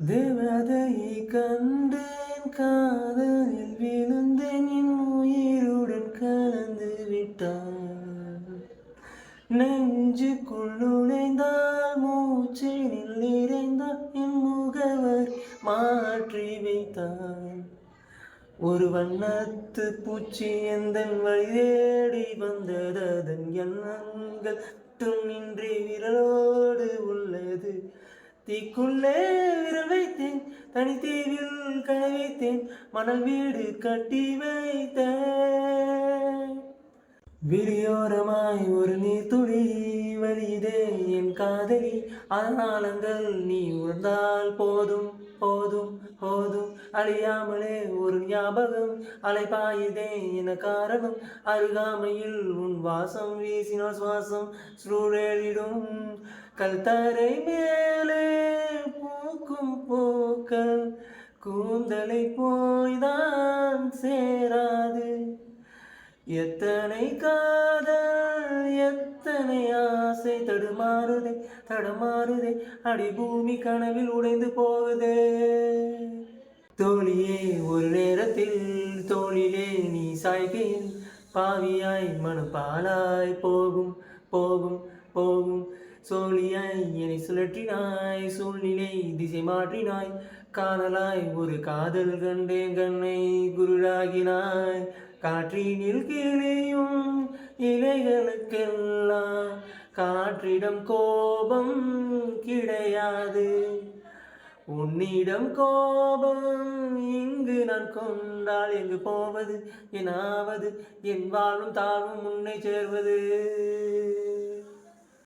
தேவதையை கண்டேன் காதலில் விழுந்தேன் என் உயிருடன் கலந்து விட்டான். நெஞ்சுக்குள் நுழைந்தால் மூச்சினில் நிறைந்தால் என் முகவர் மாற்றி வைத்தான். ஒரு வண்ணத்து பூச்சி எந்தன் வழி தேடி வந்தது, அதன் எண்ணங்கள் துணின்றி விரலோடு உள்ளது. தீக்குள்ளே விரல் வைத்தேன், தனித்தீவில் கை வைத்தேன், மணல் வீடு கட்டி வைத்தேன். விழியோரமாய் ஒரு நீர்த்துளி வலியுதே என் காதலி. ஆனாலங்கள் நீ உணர்ந்தால் போதும் போதும் போதும். அழியாமலே ஒரு ஞாபகம் அலைபாயுதே என காரணம். அருகாமையில் உன் வாசம் வீசினால் சுவாசம் சூழலிடும். கல்தரை மேலே பூக்கும் பூக்கள் கூந்தலை போய்தான் சேராது. எத்தனை காதல் எத்தனை ஆசை தடுமாறுதே தடமாறுதே, அடி பூமி கனவில் உடைந்து போகுதே. தோழியே ஒரு நேரத்தில் தோளிலே நீ சாய்கையில் பாவியாய் மனப்பாலாய் போகும் போகும் போகும். சோழியாய் என்னை சுழற்றினாய், சூழ்நிலை திசை மாற்றினாய். காதலாய் ஒரு காதல் கண்டேன், கண்ணை குருடாகினாய். காற்றினில் கிளியும் இலைகளுக்கெல்லாம் காற்றிடம் கோபம் கிடையாது. உன்னிடம் கோபம் இங்கு நான் கொண்டால் எங்கு போவது? என் ஆவது? என் வாழும் தாழும் உன்னை சேர்வது.